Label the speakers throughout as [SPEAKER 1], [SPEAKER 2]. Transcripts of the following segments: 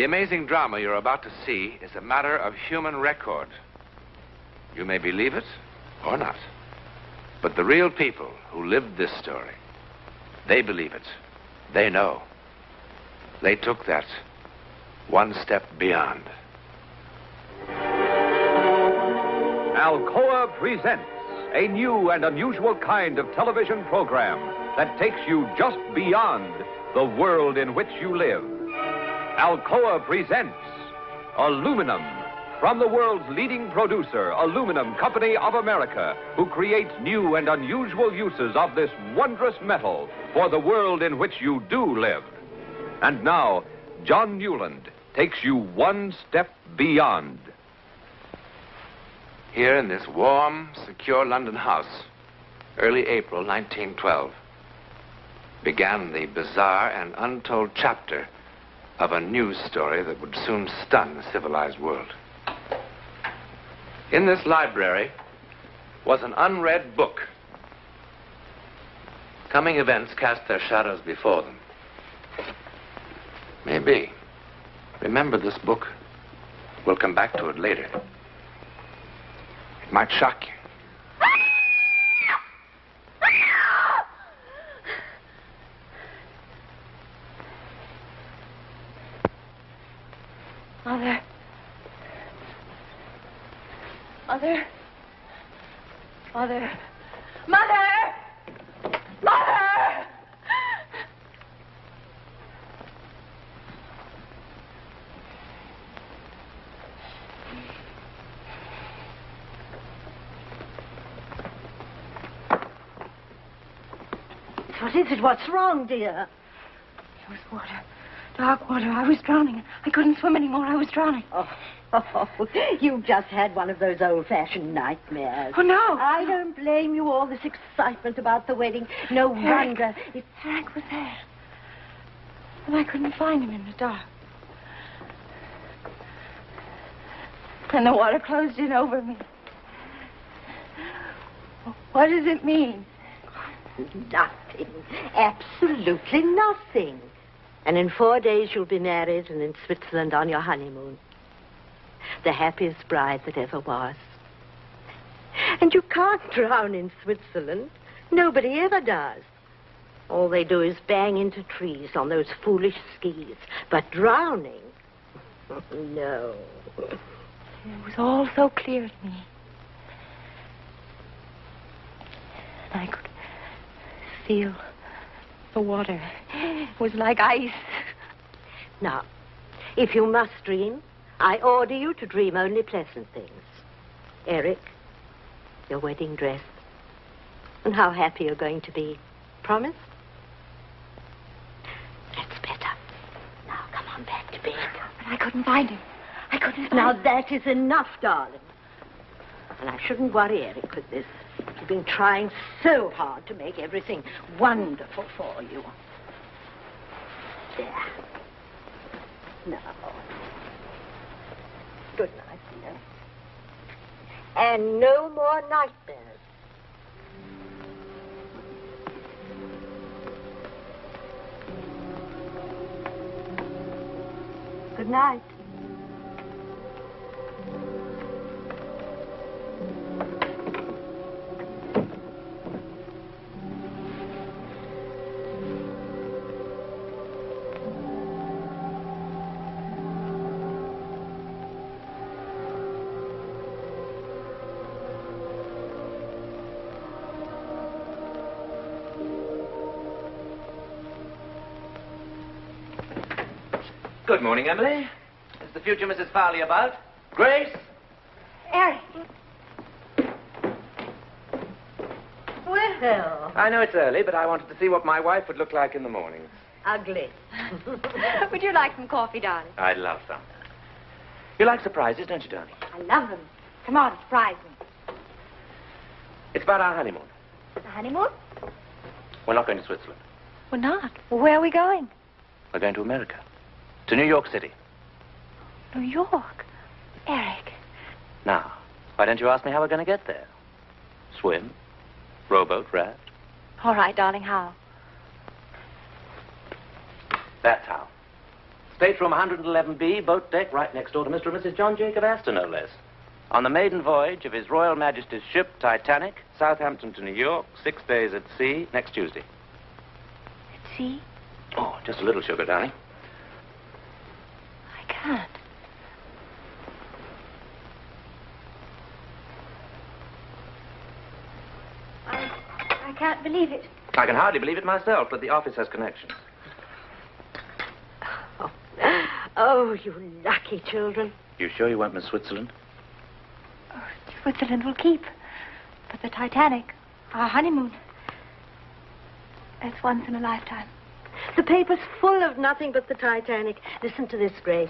[SPEAKER 1] The amazing drama you're about to see is a matter of human record. You may believe it or not. But the real people who lived this story, they believe it. They know. They took that one step beyond.
[SPEAKER 2] Alcoa presents a new and unusual kind of television program that takes you just beyond the world in which you live. Alcoa presents Aluminum, from the world's leading producer, Aluminum Company of America, who creates new and unusual uses of this wondrous metal for the world in which you do live. And now, John Newland takes you one step beyond.
[SPEAKER 1] Here in this warm, secure London house, early April 1912, began the bizarre and untold chapter of a news story that would soon stun the civilized world. In this library was an unread book. Coming events cast their shadows before them. Maybe. Remember this book. We'll come back to it later. It might shock you.
[SPEAKER 3] Mother. Mother. Mother. Mother! Mother!
[SPEAKER 4] What is it? What's wrong, dear?
[SPEAKER 3] It was water. Dark water. I was drowning. I couldn't swim anymore. I was drowning.
[SPEAKER 4] Oh, you've just had one of those old-fashioned nightmares.
[SPEAKER 3] Oh, no.
[SPEAKER 4] I don't blame you. All this excitement about the wedding. No wonder.
[SPEAKER 3] Eric was there. And I couldn't find him in the dark. And the water closed in over me. What does it mean?
[SPEAKER 4] Nothing. Absolutely nothing. And in 4 days you'll be married and in Switzerland on your honeymoon. The happiest bride that ever was. And you can't drown in Switzerland. Nobody ever does. All they do is bang into trees on those foolish skis. But drowning? No.
[SPEAKER 3] It was all so clear to me. And I could feel the water. It was like ice.
[SPEAKER 4] Now, if you must dream, I order you to dream only pleasant things. Eric, your wedding dress, and how happy you're going to be. Promise? That's better. Now, come on back to bed.
[SPEAKER 3] But I couldn't find him. I couldn't find him.
[SPEAKER 4] Now, that is enough, darling. And I shouldn't worry Eric with this. He's been trying so hard to make everything wonderful for you. There. Now. Good night, dear. And no more nightmares. Good night.
[SPEAKER 5] Good morning, Emily. Is the future Mrs. Farley about? Grace?
[SPEAKER 3] Eric.
[SPEAKER 4] Well,
[SPEAKER 5] I know it's early, but I wanted to see what my wife would look like in the mornings.
[SPEAKER 4] ugly.
[SPEAKER 3] Would you like some coffee, darling?
[SPEAKER 5] I'd love some. You like surprises, don't you, darling?
[SPEAKER 3] I love them. Come on, surprise me.
[SPEAKER 5] It's about our honeymoon.
[SPEAKER 3] The honeymoon?
[SPEAKER 5] We're not going to Switzerland.
[SPEAKER 3] We're not. Well, where are we going?
[SPEAKER 5] We're going to America. To New York City.
[SPEAKER 3] New York. Eric.
[SPEAKER 5] Now, why don't you ask me how we're going to get there? Swim? Rowboat? Raft?
[SPEAKER 3] All right, darling, how?
[SPEAKER 5] That's how. Stateroom 111B, boat deck, right next door to Mr. and Mrs. John Jacob Astor, no less. On the maiden voyage of His Royal Majesty's ship, Titanic, Southampton to New York, 6 days at sea, next Tuesday.
[SPEAKER 3] At sea?
[SPEAKER 5] Oh, just a little sugar, darling.
[SPEAKER 3] I can't. I can't believe it.
[SPEAKER 5] I can hardly believe it myself, but the office has connections.
[SPEAKER 4] Oh, you lucky children.
[SPEAKER 5] You sure you won't miss Switzerland?
[SPEAKER 3] Oh, Switzerland will keep. But the Titanic, our honeymoon, that's once in a lifetime.
[SPEAKER 4] The paper's full of nothing but the Titanic. Listen to this, Grace.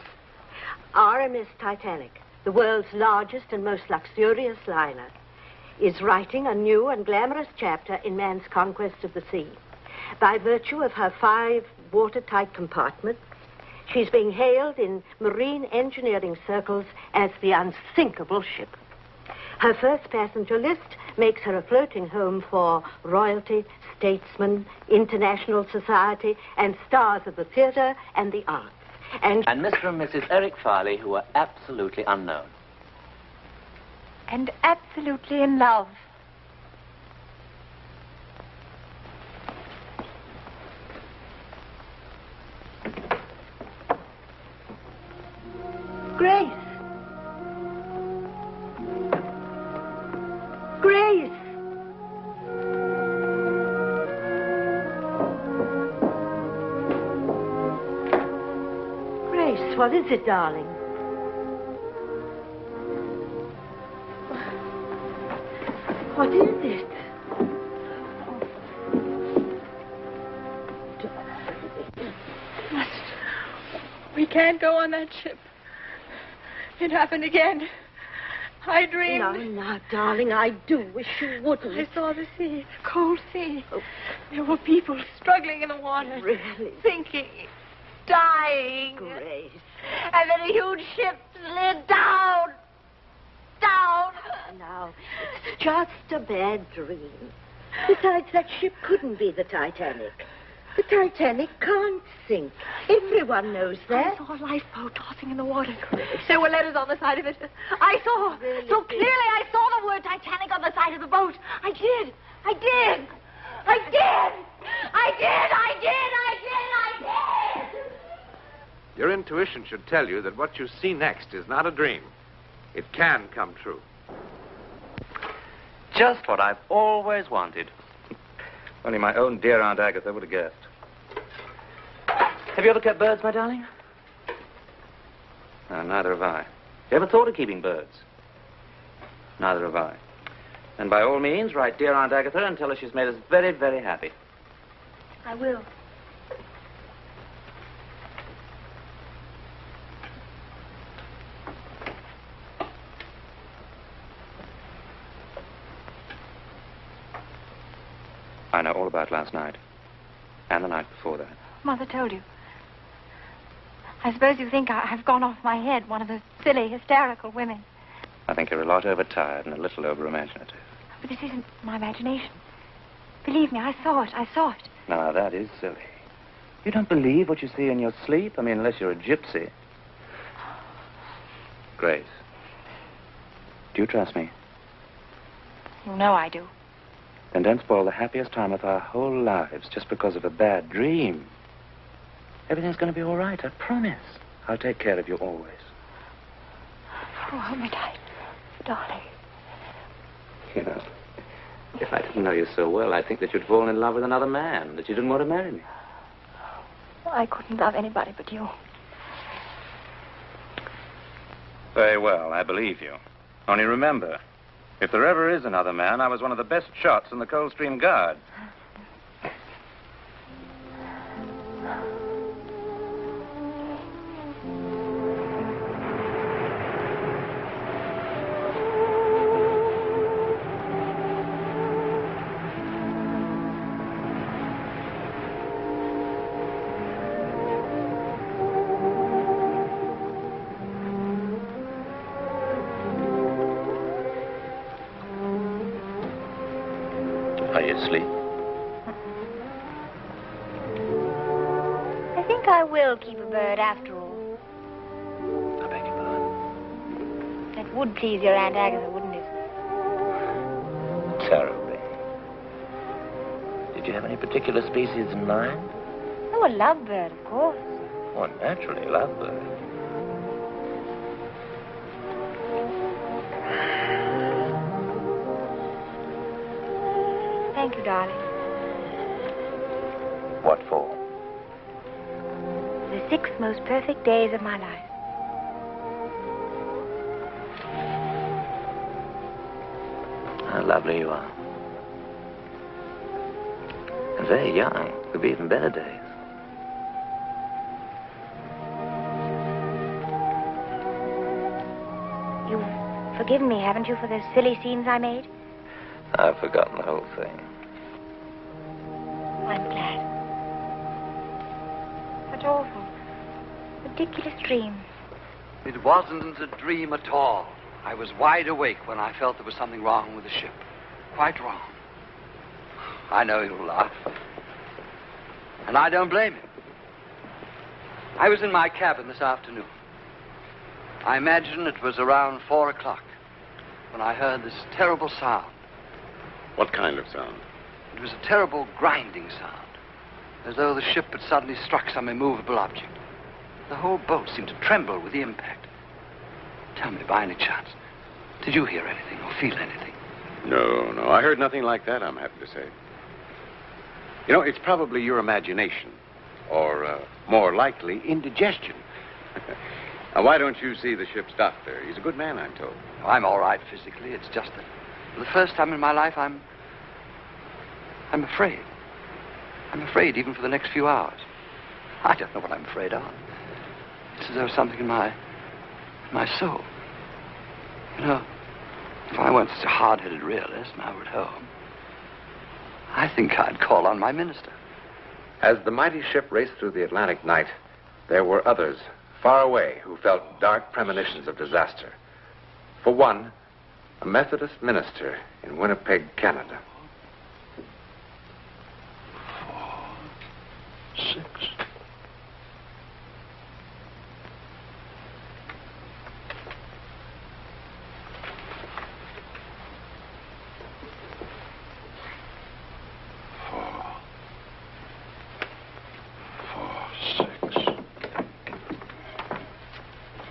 [SPEAKER 4] RMS Titanic, the world's largest and most luxurious liner, is writing a new and glamorous chapter in man's conquest of the sea. By virtue of her 5 watertight compartments, she's being hailed in marine engineering circles as the unsinkable ship. Her first passenger list makes her a floating home for royalty, statesmen, international society, and stars of the theater and the arts. And
[SPEAKER 5] Mr. and Mrs. Eric Farley, who are absolutely unknown.
[SPEAKER 3] And absolutely in love.
[SPEAKER 4] Grace! Grace! Grace, what is it, darling? What is it?
[SPEAKER 3] We can't go on that ship. It happened again. I dreamed.
[SPEAKER 4] No, darling, I do wish you wouldn't.
[SPEAKER 3] I saw the sea, the cold sea.
[SPEAKER 4] Oh.
[SPEAKER 3] There were people struggling in the water.
[SPEAKER 4] Really?
[SPEAKER 3] Sinking, dying.
[SPEAKER 4] Grace.
[SPEAKER 3] And then a huge ship slid down. Down.
[SPEAKER 4] Now, it's just a bad dream. Besides, that ship couldn't be the Titanic. The Titanic can't sink. Everyone knows that.
[SPEAKER 3] I saw a lifeboat tossing in the water. There were letters on the side of it. I saw.
[SPEAKER 4] Really?
[SPEAKER 3] So clearly I saw the word Titanic on the side of the boat. I did. I did. I did. I did. I did. I did. I did.
[SPEAKER 1] Your intuition should tell you that what you see next is not a dream. It can come true.
[SPEAKER 5] Just what I've always wanted. Only my own dear Aunt Agatha would have guessed. Have you ever kept birds, my darling? No, neither have I. You ever thought of keeping birds? Neither have I. And by all means, write dear Aunt Agatha and tell her she's made us very, very happy.
[SPEAKER 3] I will.
[SPEAKER 5] I know all about last night. And the night before that.
[SPEAKER 3] Mother told you. I suppose you think I've gone off my head, one of those silly, hysterical women.
[SPEAKER 5] I think you're a lot overtired and a little over-imaginative.
[SPEAKER 3] But this isn't my imagination. Believe me, I saw it. I saw it.
[SPEAKER 5] Now, that is silly. You don't believe what you see in your sleep? I mean, unless you're a gypsy. Grace, do you trust me?
[SPEAKER 3] You know I do.
[SPEAKER 5] Then don't spoil the happiest time of our whole lives just because of a bad dream. Everything's going to be all right, I promise. I'll take care of you always.
[SPEAKER 3] Oh, hold me tight, darling.
[SPEAKER 5] You know, if I didn't know you so well, I'd think that you'd fallen in love with another man, that you didn't want to marry me.
[SPEAKER 3] I couldn't love anybody but you.
[SPEAKER 5] Very well, I believe you. Only remember, if there ever is another man, I was one of the best shots in the Coldstream Guards. Are you asleep?
[SPEAKER 3] I think I will keep a bird after all. would please your Aunt Agatha, wouldn't it?
[SPEAKER 5] Terribly. Did you have any particular species in mind?
[SPEAKER 3] Oh, a lovebird, of course.
[SPEAKER 5] Oh, naturally, lovebird.
[SPEAKER 3] Thank you, darling.
[SPEAKER 5] What for?
[SPEAKER 3] The 6 most perfect days of my life.
[SPEAKER 5] How lovely you are. And very young. Could be even better days.
[SPEAKER 3] You've forgiven me, haven't you, for those silly scenes I made?
[SPEAKER 5] I've forgotten the whole thing.
[SPEAKER 3] I'm glad. Such awful, ridiculous dreams.
[SPEAKER 6] It wasn't a dream at all. I was wide awake when I felt there was something wrong with the ship. Quite wrong. I know you'll laugh. And I don't blame you. I was in my cabin this afternoon. I imagine it was around 4 o'clock when I heard this terrible sound.
[SPEAKER 7] What kind of sound?
[SPEAKER 6] It was a terrible grinding sound, as though the ship had suddenly struck some immovable object. The whole boat seemed to tremble with the impact. Tell me, by any chance, did you hear anything or feel anything?
[SPEAKER 7] No. I heard nothing like that, I'm happy to say. You know, it's probably your imagination, or more likely, indigestion. Now, why don't you see the ship's doctor? He's a good man, I'm told.
[SPEAKER 6] I'm all right physically. It's just that for the first time in my life, I'm afraid. I'm afraid even for the next few hours. I don't know what I'm afraid of. It's as though something in my soul. You know, if I weren't such a hard-headed realist and I were at home, I think I'd call on my minister.
[SPEAKER 1] As the mighty ship raced through the Atlantic night, there were others far away who felt dark premonitions of disaster. For one, a Methodist minister in Winnipeg, Canada.
[SPEAKER 6] 4, 6.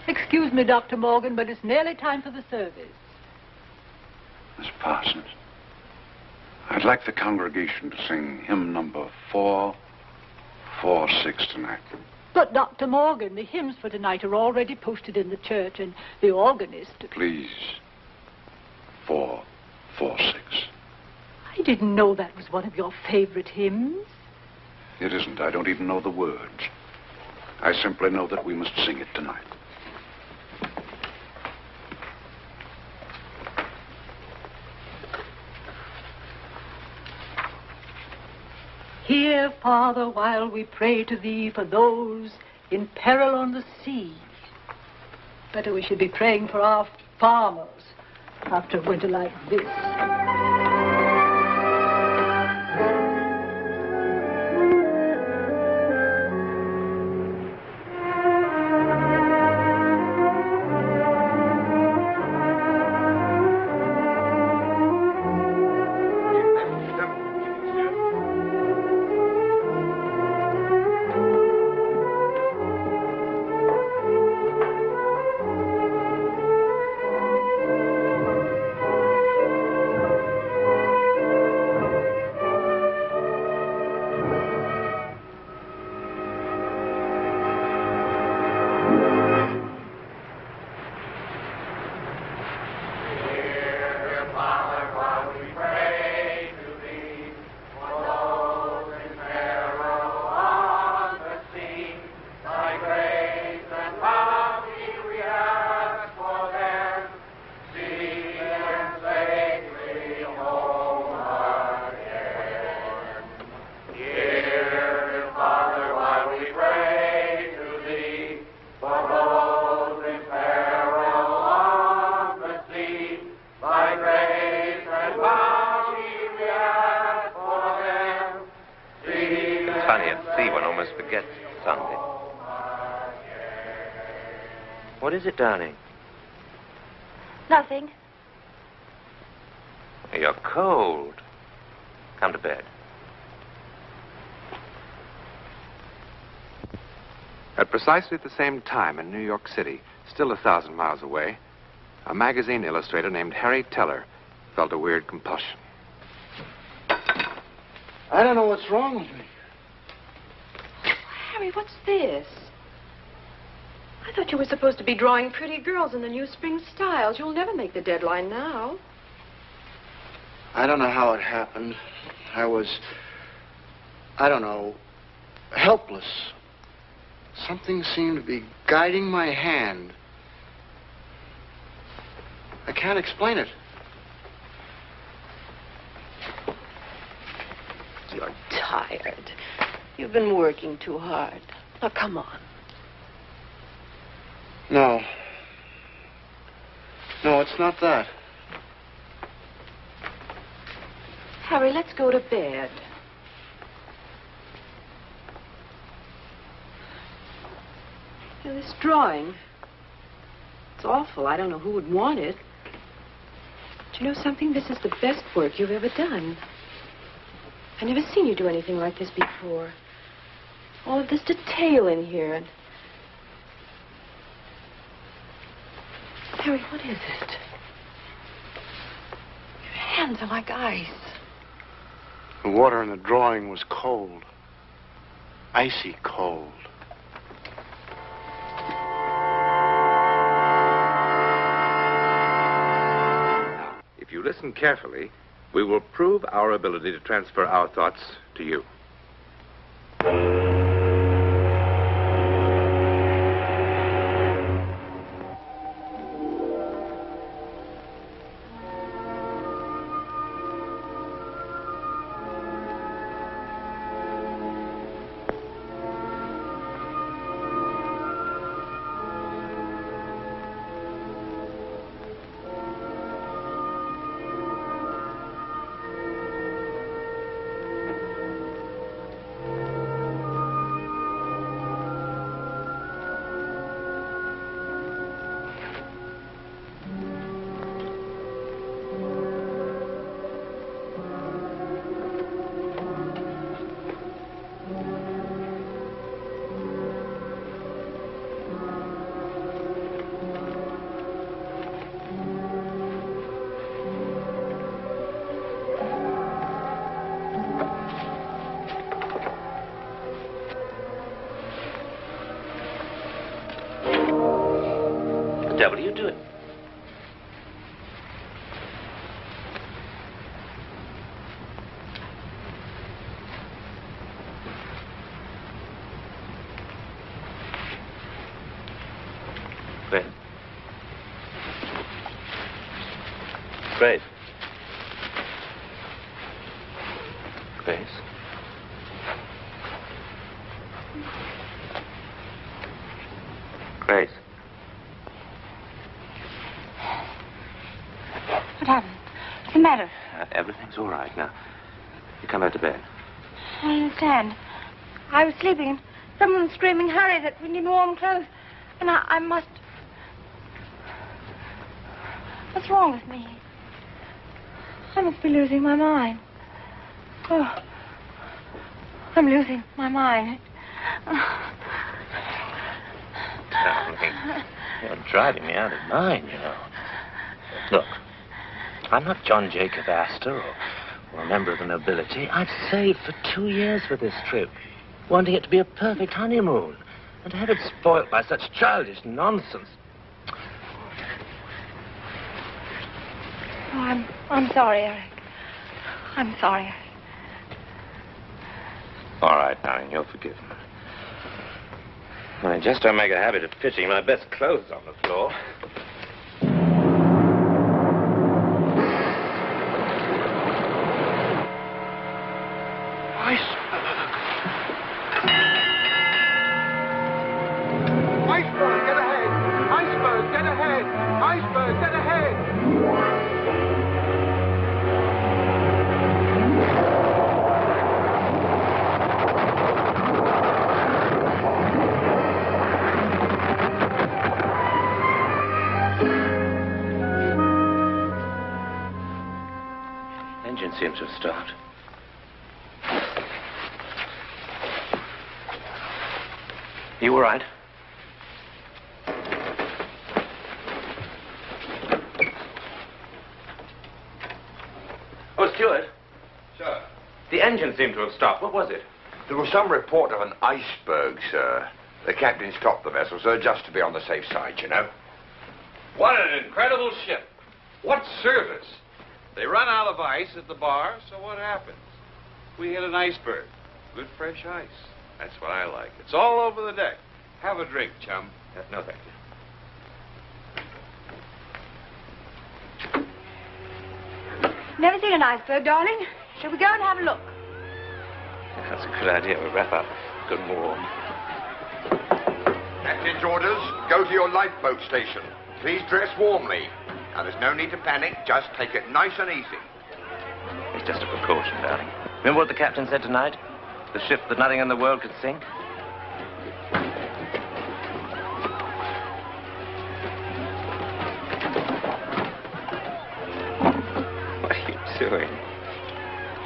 [SPEAKER 8] Excuse me, Dr. Morgan, but it's nearly time for the service.
[SPEAKER 9] Miss Parsons, I'd like the congregation to sing hymn number 446 tonight.
[SPEAKER 8] But, Dr. Morgan, the hymns for tonight are already posted in the church, and the organist...
[SPEAKER 9] Please, 446.
[SPEAKER 8] I didn't know that was one of your favorite hymns.
[SPEAKER 9] It isn't. I don't even know the words. I simply know that we must sing it tonight.
[SPEAKER 8] Hear, Father, while we pray to thee for those in peril on the sea. Better we should be praying for our farmers after a winter like this.
[SPEAKER 5] What is it, darling?
[SPEAKER 3] Nothing.
[SPEAKER 5] You're cold. Come to bed.
[SPEAKER 1] At precisely the same time in New York City, still 1,000 miles away, a magazine illustrator named Harry Teller felt a weird compulsion.
[SPEAKER 10] I don't know what's wrong with me.
[SPEAKER 11] Harry, what's this? I thought you were supposed to be drawing pretty girls in the new spring styles. You'll never make the deadline now.
[SPEAKER 10] I don't know how it happened. I don't know, helpless. Something seemed to be guiding my hand. I can't explain it.
[SPEAKER 11] You're tired. You've been working too hard. Now, come on.
[SPEAKER 10] No. No, it's not that.
[SPEAKER 11] Harry, let's go to bed. Now, this drawing, it's awful. I don't know who would want it. But you know something? This is the best work you've ever done. I've never seen you do anything like this before. All of this detail in here. And Harry, what is it? Your hands are like ice.
[SPEAKER 10] The water in the drawing was cold. Icy cold.
[SPEAKER 1] Now, if you listen carefully, we will prove our ability to transfer our thoughts to you.
[SPEAKER 5] The devil are you doing? Grace. Grace. Grace. Grace.
[SPEAKER 3] What happened? What's the matter?
[SPEAKER 5] Everything's all right now. You come back to bed.
[SPEAKER 3] I don't understand. I was sleeping and someone was screaming, hurry, that we need warm clothes. And I must... What's wrong with me? I must be losing my mind. Oh, I'm losing my mind.
[SPEAKER 5] Darling, you're driving me out of mind, you know. Look, I'm not John Jacob Astor or a member of the nobility. I've saved for 2 years for this trip, wanting it to be a perfect honeymoon, and to have it spoilt by such childish nonsense.
[SPEAKER 3] Oh, I'm sorry, Eric. I'm sorry.
[SPEAKER 5] All right, darling, you're forgiven. I just don't make a habit of pitching my best clothes on the floor.
[SPEAKER 10] Iceberg, get ahead! Iceberg, get ahead! Iceberg, get ahead!
[SPEAKER 5] seems to have stopped. You all right? Oh, Stuart.
[SPEAKER 1] Sir.
[SPEAKER 5] The engine seemed to have stopped. What was it?
[SPEAKER 12] There was some report of an iceberg, sir. The captain stopped the vessel, sir, just to be on the safe side, you know.
[SPEAKER 2] What an incredible ship. What service. They run out of ice at the bar, so what happens? We hit an iceberg. Good fresh ice. That's what I like. It's all over the deck. Have a drink, chum.
[SPEAKER 5] No, thank you.
[SPEAKER 3] Never seen an iceberg, darling. Shall we go and have a look?
[SPEAKER 5] That's a good idea. We'll wrap up good and warm.
[SPEAKER 12] Captain's orders, go to your lifeboat station. Please dress warmly. Now, there's no need to panic. Just take it nice and easy.
[SPEAKER 5] It's just a precaution, darling. Remember what the captain said tonight? The ship that nothing in the world could sink? What are you doing?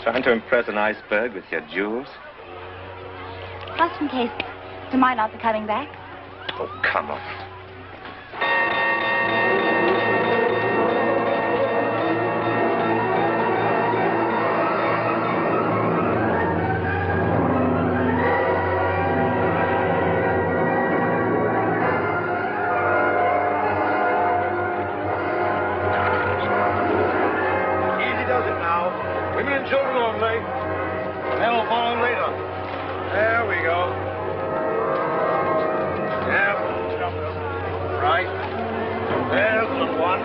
[SPEAKER 5] Trying to impress an iceberg with your jewels?
[SPEAKER 3] Just in case the miners are coming back.
[SPEAKER 5] Oh, come on.
[SPEAKER 13] Easy does it now. Women and children only. Men will follow later. There we go. Yeah. Right. There's the little one.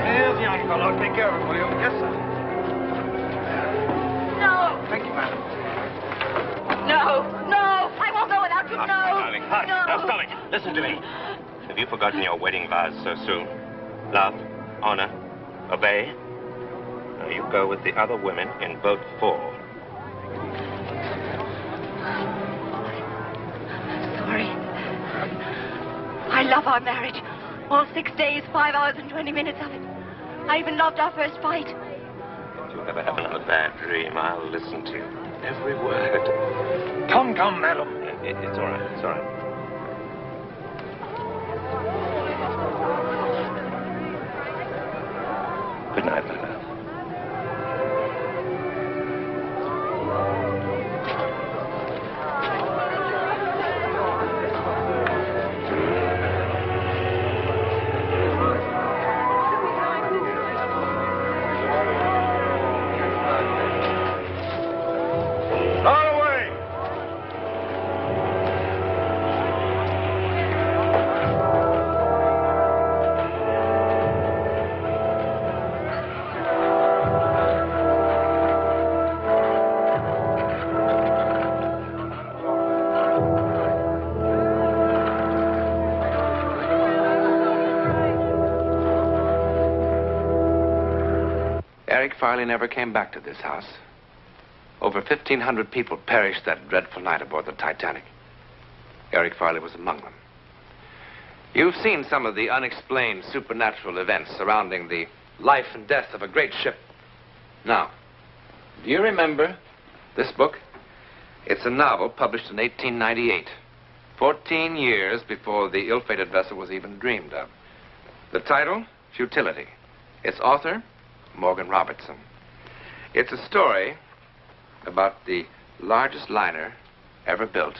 [SPEAKER 13] Here's the young fellow. Take care of him, will you? Yes, sir.
[SPEAKER 3] No.
[SPEAKER 13] Thank you, madam.
[SPEAKER 3] No. No. I won't go without you.
[SPEAKER 5] Hush,
[SPEAKER 3] No.
[SPEAKER 5] darling, hush.
[SPEAKER 3] No.
[SPEAKER 5] Now, stop it. Listen to me. Have you forgotten your wedding vows so soon? Love, honor, obey. Now you go with the other women in boat 4.
[SPEAKER 3] Sorry. I love our marriage. All 6 days, 5 hours, and 20 minutes of it. I even loved our first fight.
[SPEAKER 5] If you ever have another bad dream, I'll listen to every word.
[SPEAKER 13] Come, madam.
[SPEAKER 5] It's all right. It's all right. Good night, my love.
[SPEAKER 1] Eric Farley never came back to this house. Over 1,500 people perished that dreadful night aboard the Titanic. Eric Farley was among them. You've seen some of the unexplained supernatural events surrounding the life and death of a great ship. Now, do you remember this book? It's a novel published in 1898, 14 years before the ill-fated vessel was even dreamed of. The title, Futility. Its author, Morgan Robertson. It's a story about the largest liner ever built,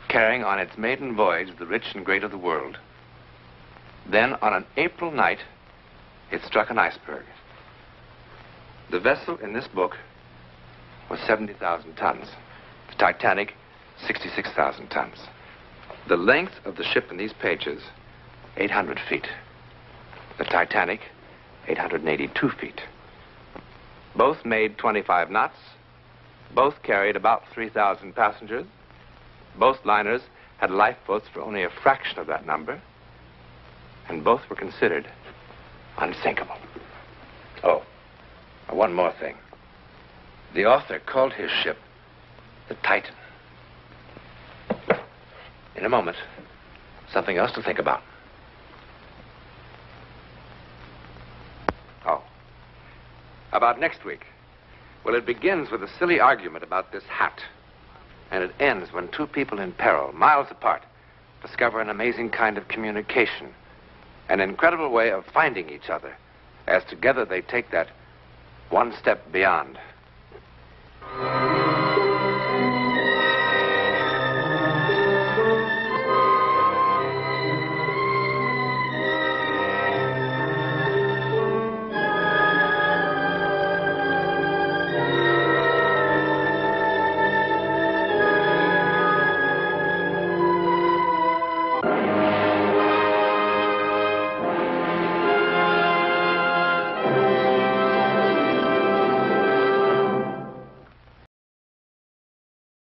[SPEAKER 1] carrying on its maiden voyage the rich and great of the world. Then, on an April night, it struck an iceberg. The vessel in this book was 70,000 tons. The Titanic, 66,000 tons. The length of the ship in these pages, 800 feet. The Titanic, 882 feet. Both made 25 knots. Both carried about 3,000 passengers. Both liners had lifeboats for only a fraction of that number. And both were considered unsinkable. Oh, one more thing. The author called his ship the Titan. In a moment, something else to think about. Oh, about next week? Well, it begins with a silly argument about this hat. And it ends when two people in peril, miles apart, discover an amazing kind of communication. An incredible way of finding each other, as together they take that one step beyond.